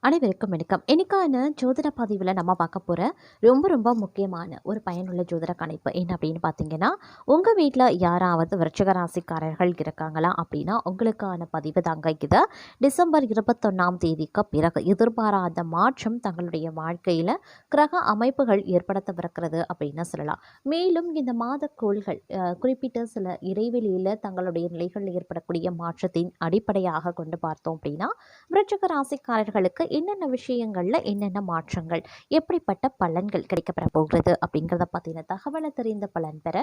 அனைவருக்கும் வணக்கம். இன்னைக்கான ஜோதிட பதிவில் நம்ம பார்க்க போகிற ரொம்ப முக்கியமான ஒரு பயனுள்ள ஜோதிட கணிப்பு என்ன அப்படின்னு பார்த்தீங்கன்னா, உங்கள் வீட்டில் யாராவது விருச்சிக ராசிக்காரர்கள் இருக்காங்களா அப்படின்னா உங்களுக்கான பதிவு தாங்க இது. டிசம்பர் 21ஆம் தேதிக்கு பிறகு எதிர்பாராத மாற்றம் தங்களுடைய வாழ்க்கையில் கிரக அமைப்புகள் ஏற்படுத்தவிருக்கிறது அப்படின்னு சொல்லலாம். மேலும் இந்த மாத கோள்கள் குறிப்பிட்ட சில இடைவெளியில் தங்களுடைய நிலைகளில் ஏற்படக்கூடிய மாற்றத்தின் அடிப்படையாக கொண்டு பார்த்தோம் அப்படின்னா, விருச்சிக ராசிக்காரர்களுக்கு என்னென்ன விஷயங்கள்ல என்னென்ன மாற்றங்கள், எப்படிப்பட்ட பலன்கள் கிடைக்கப்பெற போகிறது அப்படிங்கிறத பற்றின தகவலை தெரிந்த பலன் பெற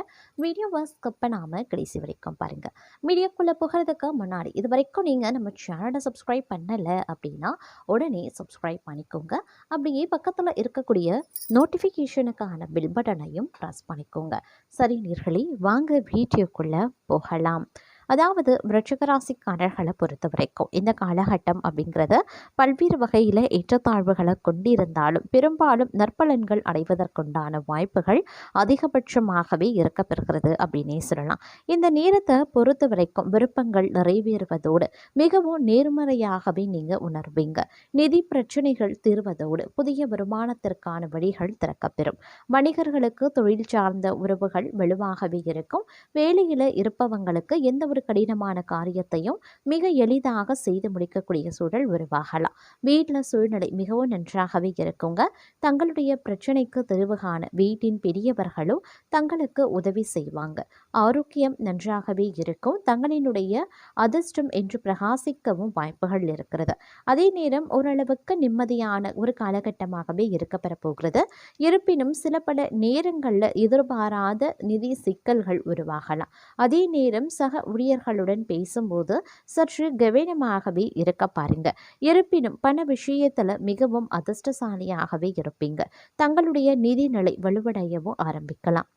வீடியோவை ஸ்கிப் பண்ணாமல் கடைசி வரைக்கும் பாருங்க. வீடியோக்குள்ளே போகிறதுக்கு முன்னாடி இது வரைக்கும் நீங்கள் நம்ம சேனலை சப்ஸ்கிரைப் பண்ணலை அப்படின்னா உடனே சப்ஸ்கிரைப் பண்ணிக்கோங்க. அப்படியே பக்கத்தில் இருக்கக்கூடிய நோட்டிஃபிகேஷனுக்கான பில் பட்டனையும் ப்ரெஸ் பண்ணிக்கோங்க. சரி நேயர்களே, வாங்க வீடியோக்குள்ளே போகலாம். அதாவது விருச்சிக ராசிக்காரர்களை பொறுத்த வரைக்கும் இந்த காலகட்டம் அப்படிங்கிறது பல்வேறு வகையில் ஏற்றத்தாழ்வுகளை கொண்டிருந்தாலும் பெரும்பாலும் நற்பலன்கள் அடைவதற்குண்டான வாய்ப்புகள் அதிகபட்சமாகவே இருக்கப்பெறுகிறது அப்படின்னே சொல்லலாம். இந்த நேரத்தை பொறுத்த வரைக்கும் விருப்பங்கள் நிறைவேறுவதோடு மிகவும் நேர்மறையாகவே நீங்கள் உணர்வீங்க. நிதி பிரச்சனைகள் தீர்வதோடு புதிய வருமானத்திற்கான வழிகள் திறக்கப்பெறும். வணிகர்களுக்கு தொழில் சார்ந்த உறவுகள் வலுவாகவே இருக்கும். வேலையில் இருப்பவங்களுக்கு எந்த ஒரு கடினமான காரியத்தையும் மிக எளிதாக செய்து முடிக்கக்கூடிய சூழல் உருவாகலாம். வீட்டில் சூழ்நிலை மிகவும் நன்றாகவே இருக்குங்க. தங்களுடைய பிரச்சனைக்கு தீர்வு காண வீட்டின் பெரியவர்களும் தங்களுக்கு உதவி செய்வாங்க. ஆரோக்கியம் நன்றாகவே இருக்கும். தங்களினுடைய அதிர்ஷ்டம் என்று பிரகாசிக்கவும் வாய்ப்புகள் இருக்கிறது. அதே நேரம் ஓரளவுக்கு நிம்மதியான ஒரு காலகட்டமாகவே இருக்கப்பெற போகிறது. இருப்பினும் சில பல நேரங்களில் எதிர்பாராத நிதி சிக்கல்கள் உருவாகலாம். அதே நேரம் சக ஊழியர்களுடன் பேசும்போது சற்று கவனமாகவே இருக்க பாருங்க. இருப்பினும் பண விஷயத்துல மிகவும் அதிர்ஷ்டசாலியாகவே இருப்பீங்க. தங்களுடைய நிதிநிலை வலுவடையவும் ஆரம்பிக்கலாம்.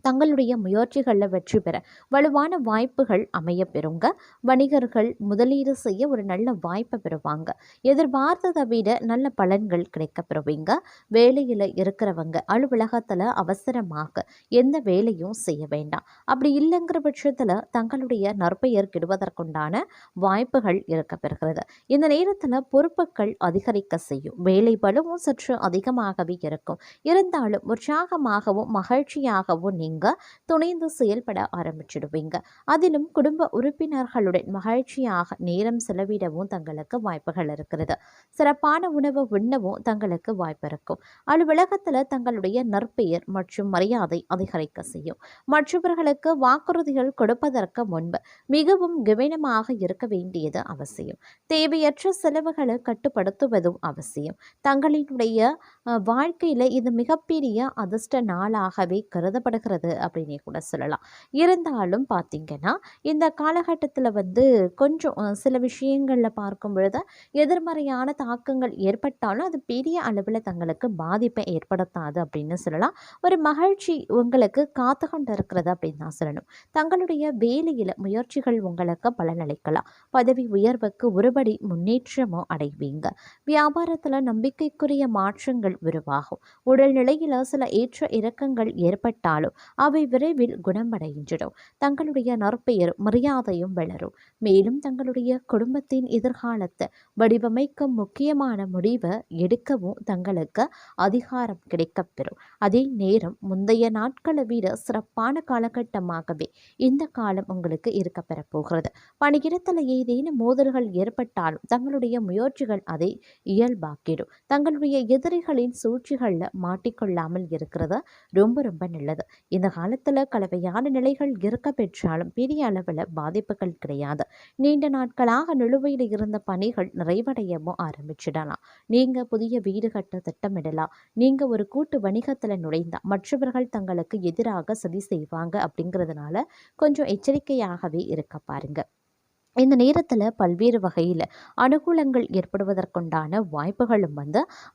தங்களுடைய முயற்சிகளில் வெற்றி பெற வலுவான வாய்ப்புகள் அமைய பெறுங்க. வணிகர்கள் முதலீடு செய்ய ஒரு நல்ல வாய்ப்பை பெறுவாங்க. எதிர்பார்த்ததை விட நல்ல பலன்கள் கிடைக்க பெறுவீங்க. வேலையில் இருக்கிறவங்க அலுவலகத்தில் அவசரமாக எந்த வேலையும் செய்ய வேண்டாம். அப்படி இல்லைங்கிற பட்சத்தில் தங்களுடைய நற்பெயர் கெடுவதற்குண்டான வாய்ப்புகள் இருக்க பெறுகிறது. இந்த நேரத்தில் பொறுப்புகள் அதிகரிக்க செய்யும். வேலை பலுவும் சற்று அதிகமாகவே இருக்கும். இருந்தாலும் உற்சாகமாகவும் மகிழ்ச்சியாகவும் நீங்கள் துணைந்து செயல்பட ஆரம்பிச்சிடுவீங்க. அதிலும் குடும்ப உறுப்பினர்களுடன் மகிழ்ச்சியாக நேரம் செலவிடவும் தங்களுக்கு வாய்ப்புகள் இருக்கிறது. சிறப்பான உணவு உண்ணவும் தங்களுக்கு வாய்ப்பு இருக்கும். அலுவலகத்தில் தங்களுடைய நற்பெயர் மற்றும் மரியாதை அதிகரிக்க செய்யும். மற்றவர்களுக்கு வாக்குறுதிகள் கொடுப்பதற்கு முன்பு மிகவும் கவனமாக இருக்க வேண்டியது அவசியம். தேவையற்ற செலவுகளை கட்டுப்படுத்துவதும் அவசியம். தங்களினுடைய வாழ்க்கையில் இது மிகப்பெரிய அதிர்ஷ்ட நாளாகவே கருதப்படுகிறது அப்படின்னே கூட சொல்லலாம். இருந்தாலும் பார்த்தீங்கன்னா இந்த காலகட்டத்தில் கொஞ்சம் சில விஷயங்களில் பார்க்கும் பொழுது எதிர்மறையான தாக்கங்கள் ஏற்பட்டாலும் அது பெரிய அளவில் தங்களுக்கு பாதிப்பை ஏற்படுத்தாது அப்படின்னு சொல்லலாம். ஒரு மகிழ்ச்சி உங்களுக்கு காத்து கொண்டு இருக்கிறது அப்படின்னு தான் சொல்லணும். தங்களுடைய வேலையில் முயற்சிகள் உங்களுக்கு பலனளிக்கலாம். பதவி உயர்வுக்கு ஒருபடி முன்னேற்றமும் அடைவீங்க. வியாபாரத்தில் நம்பிக்கைக்குரிய மாற்றங்கள் உருவாகும். உடல்நிலையில் சில ஏற்ற இறக்கங்கள் ஏற்பட்டாலும் அவை விரைவில் குணமடைகின்றன. தங்களுடைய நற்பெயர் மரியாதையும் வளரும். மேலும் தங்களுடைய குடும்பத்தின் எதிர்காலத்தை வடிவமைக்கும் முக்கியமான முடிவை எடுக்கவும் தங்களுக்கு அதிகாரம் கிடைக்கப்பெறும். அதே நேரம் முந்தைய நாட்களை விட சிறப்பான காலகட்டமாகவே இந்த காலம் உங்களுக்கு இருக்கப்பெற போகிறது. பணியிடத்தில் ஏதேனும் மோதல்கள் ஏற்பட்டாலும் தங்களுடைய முயற்சிகள் அதை இயல்பாக்கிடும். தங்களுடைய எதிரிகளின் சூழ்ச்சிகளில் மாட்டிக்கொள்ளாமல் இருக்கிறது ரொம்ப நல்லது. இந்த காலத்தில் கலவையான நிலைகள் இருக்க பெற்றாலும் பெரிய அளவில் பாதிப்புகள் கிடையாது. நீண்ட நாட்களாக நிலுவையில் இருந்த பணிகள் நிறைவடையவும் ஆரம்பிச்சிடலாம். நீங்கள் புதிய வீடு கட்ட திட்டமிடலாம். நீங்கள் ஒரு கூட்டு வணிகத்தில் நுழைந்தா மற்றவர்கள் தங்களுக்கு எதிராக சதி செய்வாங்க. அப்படிங்கிறதுனால கொஞ்சம் எச்சரிக்கையாகவே இருக்க பாருங்க. இந்த நேரத்தில் பல்வேறு வகையில் அனுகூலங்கள் ஏற்படுவதற்குண்டான வாய்ப்புகளும்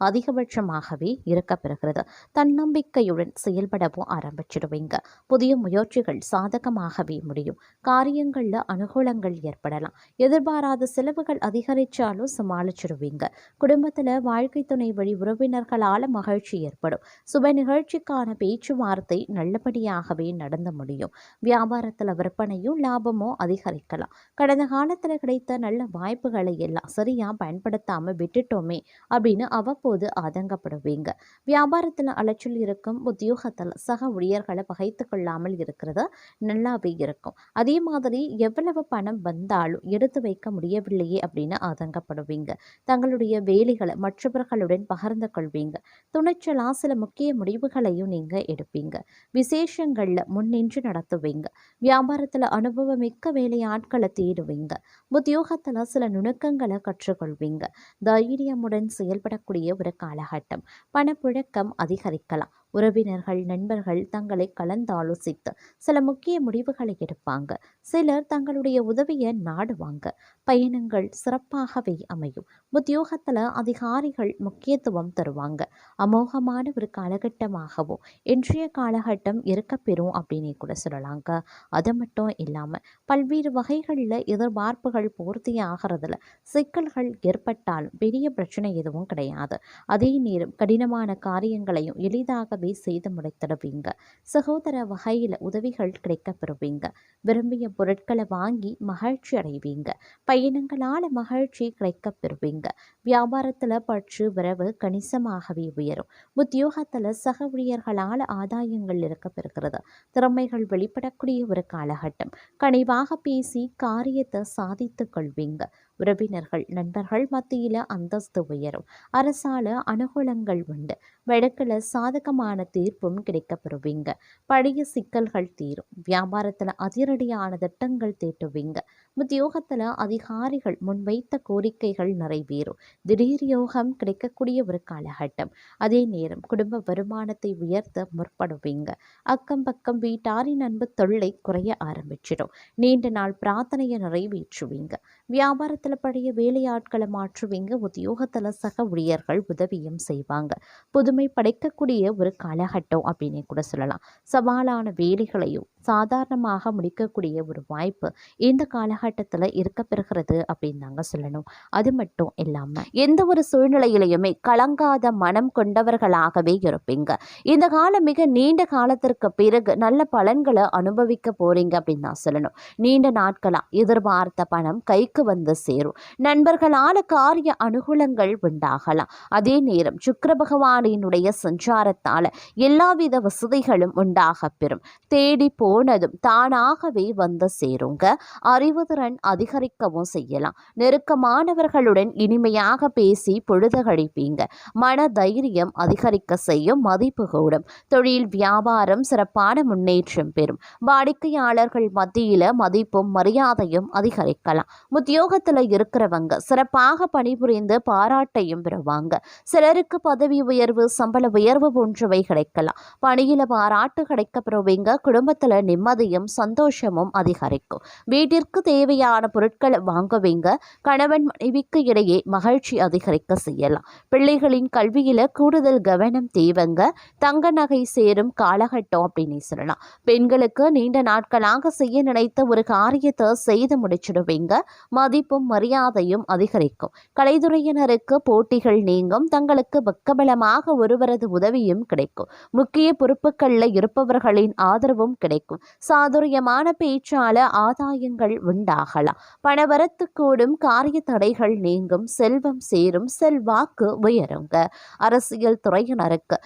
அதிகபட்சமாகவே இருக்கப்பெறுகிறது. தன்னம்பிக்கையுடன் செயல்படவும் ஆரம்பிச்சிடுவீங்க. புதிய முயற்சிகள் சாதகமாகவே முடியும். காரியங்களில் அனுகூலங்கள் ஏற்படலாம். எதிர்பாராத செலவுகள் அதிகரித்தாலும் சமாளிச்சிடுவீங்க. குடும்பத்தில் வாழ்க்கை துணை வழி உறவினர்களால் மகிழ்ச்சி ஏற்படும். சுப நிகழ்ச்சிக்கான பேச்சுவார்த்தை நல்லபடியாகவே நடந்து முடியும். வியாபாரத்தில் விற்பனையும் லாபமும் அதிகரிக்கலாம். கடந்த காலத்தில் கிடைத்த நல்ல வாய்ப்புகளை எல்லாம் சரியாக பயன்படுத்தாமல் விட்டுட்டோமே அப்படின்னு அவ்வப்போது ஆதங்கப்படுவீங்க. வியாபாரத்தில் அலைச்சல் இருக்கும், உத்தியோகத்தில் சக ஊழியர்களை பகைத்து கொள்ளாமல் இருக்கிறது நல்லாவே இருக்கும். அதே மாதிரி எவ்வளவு பணம் வந்தாலும் எடுத்து வைக்க முடியவில்லையே அப்படின்னு ஆதங்கப்படுவீங்க. தங்களுடைய வேலைகளை மற்றவர்களுடன் பகிர்ந்து கொள்வீங்க. துணிச்சலாக சில முக்கிய முடிவுகளையும் நீங்கள் எடுப்பீங்க. விசேஷங்களில் முன்னின்று நடத்துவீங்க. வியாபாரத்தில் அனுபவமிக்க வேலையாட்களை தேடுவீங்க. உத்தியோகத்தில் சில நுணுக்கங்களை கற்றுக்கொள்வீங்க. தைரியமுடன் செயல்படக்கூடிய ஒரு காலகட்டம். பணப்புழக்கம் அதிகரிக்கலாம். உறவினர்கள் நண்பர்கள் தங்களை கலந்தாலோசித்து சில முக்கிய முடிவுகளை எடுப்பாங்க. சிலர் தங்களுடைய உதவியை நாடுவாங்க. பயணங்கள் சிறப்பாகவே அமையும். உத்தியோகத்தில் அதிகாரிகள் முக்கியத்துவம் தருவாங்க. அமோகமான ஒரு காலகட்டமாகவும் இன்றைய காலகட்டம் இருக்கப்பெறும் அப்படின்னு கூட சொல்லலாங்க. அது மட்டும் இல்லாமல் பல்வேறு வகைகளில் எதிர்பார்ப்புகள் பூர்த்தி ஆகிறதுல சிக்கல்கள் ஏற்பட்டாலும் பெரிய பிரச்சனை எதுவும் கிடையாது. அதே நேரம் கடினமான காரியங்களையும் எளிதாகவே செய்து முடித்திடுவீங்க. சகோதர வகையில் உதவிகள் கிடைக்கப்பெறுவீங்க. விரும்பிய பொருட்களை வாங்கி மகிழ்ச்சி அடைவீங்க. பயணங்களால் மகிழ்ச்சி கிடைக்கப்பெறுவீங்க. வியாபாரத்தில் பற்று வரவு கணிசமாகவே உயரும். உத்தியோகத்தில் சக ஊழியர்களால் ஆதாயங்கள் இருக்கப்பெறுகிறது. திறமைகள் வெளிப்படக்கூடிய ஒரு காலகட்டம். கனிவாக பேசி காரியத்தை சாதித்துக் கொள்வீங்க. உறவினர்கள் நண்பர்கள் மத்தியில் அந்தஸ்து உயரும். அரசால அனுகூலங்கள் உண்டு. வழக்கில் சாதகமான தீர்ப்பும் கிடைக்கப்பெறுவீங்க. பழைய சிக்கல்கள் தீரும். வியாபாரத்தில் அதிரடியான திட்டங்கள் தீட்டுவீங்க. உத்தியோகத்தில் அதிகாரிகள் முன்வைத்த கோரிக்கைகள் நிறைவேறும். திடீர் யோகம் கிடைக்கக்கூடிய ஒரு காலகட்டம். அதே நேரம் குடும்ப வருமானத்தை உயர்த்த முற்படுவீங்க. அக்கம் பக்கம் வீட்டாரின் அன்பு தொல்லை குறைய ஆரம்பிச்சிடும். நீண்ட நாள் பிரார்த்தனையை நிறைவேற்றுவீங்க. வியாபாரத்தில் பழைய வேலையாட்களை மாற்றுவீங்க. உத்தியோகத்தில் சக ஊழியர்கள் உதவியும் செய்வாங்க. புதுமை படைக்கக்கூடிய ஒரு காலகட்டம் அப்படின்னு கூட சொல்லலாம். சவாலான வேலைகளையும் சாதாரணமாக முடிக்கக்கூடிய ஒரு வாய்ப்பு இந்த காலகட்டத்தில் இருக்கப்பெறுகிறது அப்படின்னு தாங்க சொல்லணும். அது மட்டும் இல்லாமல் எந்த ஒரு சூழ்நிலையிலையுமே கலங்காத மனம் கொண்டவர்களாகவே இருப்பீங்க. இந்த காலம் மிக நீண்ட காலத்திற்கு பிறகு நல்ல பலன்களை அனுபவிக்க போறீங்க அப்படின்னு தான் சொல்லணும். நீண்ட நாட்களா எதிர்பார்த்த பணம் கைக்கு வந்து சேரும். நண்பர்களால் காரிய அனுகூலங்கள் உண்டாகலாம். அதே நேரம் சுக்கிர பகவானினுடைய சஞ்சாரத்தால எல்லாவித வசதிகளும் உண்டாக பெறும். தேடி போனதும் தானாகவே வந்து சேருங்க. அறிவுதிறன் அதிகரிக்கவும் செய்யலாம். நெருக்கமானவர்களுடன் இனிமையாக பேசி பொழுது கழிப்பீங்க. மன தைரியம் அதிகரிக்க செய்யும். மதிப்பு கூடும். தொழில் வியாபாரம் சிறப்பான முன்னேற்றம் பெறும். வாடிக்கையாளர்கள் மத்தியில மதிப்பும் மரியாதையும் அதிகரிக்கலாம். உத்தியோகத்தில் இருக்கிறவங்க சிறப்பாக பணிபுரிந்து பாராட்டையும் பெறுவாங்க. சிலருக்கு பதவி உயர்வு சம்பள உயர்வு போன்றவை கிடைக்கலாம். பணியில பாராட்டு கிடைக்கப்பெறுவீங்க. குடும்பத்தில் நிம்மதியும் சந்தோஷமும் அதிகரிக்கும். வீட்டிற்கு தேவையான பொருட்களை வாங்குவீங்க. கணவன் மனைவிக்கு இடையே மகிழ்ச்சி அதிகரிக்க செய்யலாம். பிள்ளைகளின் கல்வியில கூடுதல் கவனம் தேவைங்க. தங்க நகை சேரும் காலகட்டம் அப்படின்னு சொல்லலாம். பெண்களுக்கு நீண்ட நாட்களாக செய்ய நினைத்த ஒரு காரியத்தை செய்து முடிச்சிடுவீங்க. மதிப்பும் மரியாதையும் அதிகரிக்கும். கலைத்துறையினருக்கு போட்டிகள் நீங்கும். தங்களுக்கு பக்கபலமாக ஒருவரது உதவியும் கிடைக்கும். முக்கிய பொறுப்புகளில் இருப்பவர்களின் ஆதரவும் கிடைக்கும். சாதுரியமான பேச்சால ஆதாயங்கள் உண்டாகலாம். பணவரத்து கூடும். காரிய தடைகள் நீங்கும். செல்வம் சேரும். செல்வாக்கு உயருங்க. அரசியல் துறையினருக்கு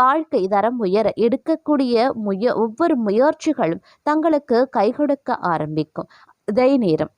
வாழ்க்கை தரம் உயர எடுக்கக்கூடிய ஒவ்வொரு முயற்சிகளும் தங்களுக்கு கை கொடுக்க ஆரம்பிக்கும். இதே நேரம்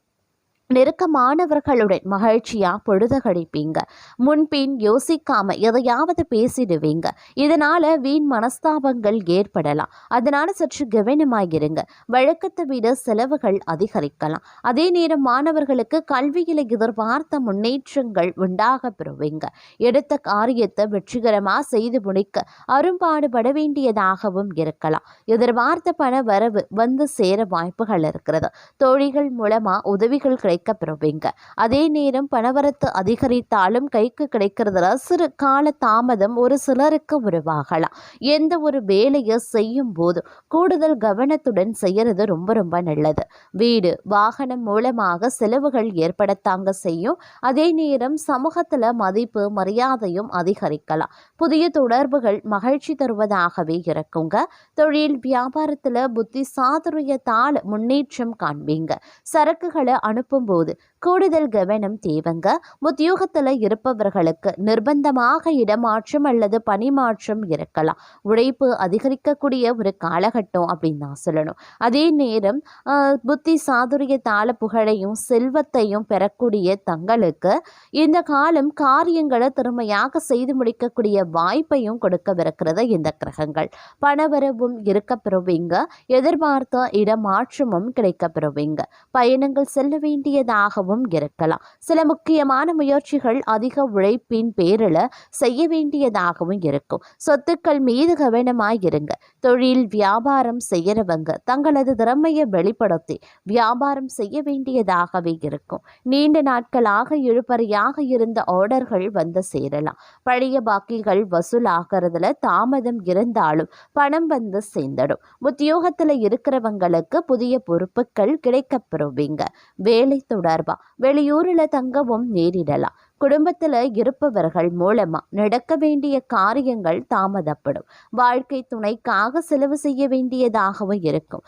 நெருக்கமானவர்களுடன் மகிழ்ச்சியா பொழுது கழிப்பீங்க. முன்பின் யோசிக்காம எதையாவது பேசிடுவீங்க. இதனால வீண் மனஸ்தாபங்கள் ஏற்படலாம். அதனால சற்று கவனமாகிருங்க. வழக்கத்தை விட செலவுகள் அதிகரிக்கலாம். அதே நேரம் மாணவர்களுக்கு கல்வியில எதிர்பார்த்த முன்னேற்றங்கள் உண்டாக பெறுவீங்க. எடுத்த காரியத்தை வெற்றிகரமா செய்து முடிக்க அரும்பாடுபட வேண்டியதாகவும் இருக்கலாம். எதிர்பார்த்த பண வரவு வந்து சேர வாய்ப்புகள் இருக்கிறது. தோழிகள் மூலமா உதவிகள் கிடைக்கப்பெறுவீங்க. அதே நேரம் பணவரத்து அதிகரித்தாலும் கைக்கு கிடைக்கிறதுல சிறு கால தாமதம் ஒரு சிலருக்கு உருவாகலாம். எந்த ஒரு வேலையை செய்யும் போது கூடுதல் கவனத்துடன் செய்யறது ரொம்ப ரொம்ப நல்லது. வீடு வாகனம் மூலமாக செலவுகள் ஏற்படத்தாங்க செய்யும். அதே நேரம் சமூகத்துல மதிப்பு மரியாதையும் அதிகரிக்கலாம். புதிய தொடர்புகள் மகிழ்ச்சி தருவதாகவே இருக்குங்க. தொழில் வியாபாரத்துல புத்தி சாதுரியத்தால் முன்னேற்றம் காண்பீங்க. சரக்குகளை அனுப்பும் இருக்கும்போது கூடுதல் கவனம் தேவைங்க. உத்தியோகத்தில் இருப்பவர்களுக்கு நிர்பந்தமாக இடமாற்றம் அல்லது பணிமாற்றம் இருக்கலாம். உழைப்பு அதிகரிக்கக்கூடிய ஒரு காலகட்டம் அப்படின்னு தான் சொல்லணும். அதே நேரம் புத்தி சாதுரியத்தால புகழையும் செல்வத்தையும் பெறக்கூடிய தங்களுக்கு இந்த காலம் காரியங்களை திறமையாக செய்து முடிக்கக்கூடிய வாய்ப்பையும் கொடுக்கவிருக்கிறது இந்த கிரகங்கள். பணவரவும் இருக்க பெறுவீங்க. எதிர்பார்த்த இடமாற்றமும் கிடைக்க பெறுவீங்க. பயணங்கள் செல்ல வேண்டியதாகவும் இருக்கலாம். சில முக்கியமான முயற்சிகள் அதிக உழைப்பின் பேரில் செய்ய வேண்டியதாகவும் இருக்கும். சொத்துக்கள் மீது கவனமாயிருங்க. தொழில் வியாபாரம் செய்யறவங்க தங்களது திறமையை வெளிப்படுத்தி வியாபாரம் செய்ய வேண்டியதாகவே இருக்கும். நீண்ட நாட்களாக இழுபறியாக இருந்த ஆர்டர்கள் வந்து சேரலாம். பழைய பாக்கிகள் வசூலாகிறதுல தாமதம் இருந்தாலும் பணம் வந்து சேர்ந்துடும். உத்தியோகத்தில் இருக்கிறவங்களுக்கு புதிய பொறுப்புகள் கிடைக்கப்பெறுவீங்க. வேலை தொடர்பா வெளியூரில் தங்கவும் நேரிடலாம். குடும்பத்தில் இருப்பவர்கள் மூலமா நடக்க வேண்டிய காரியங்கள் தாமதப்படும். வாழ்க்கை துணைக்காக செலவு செய்ய வேண்டியதாகவும் இருக்கும்.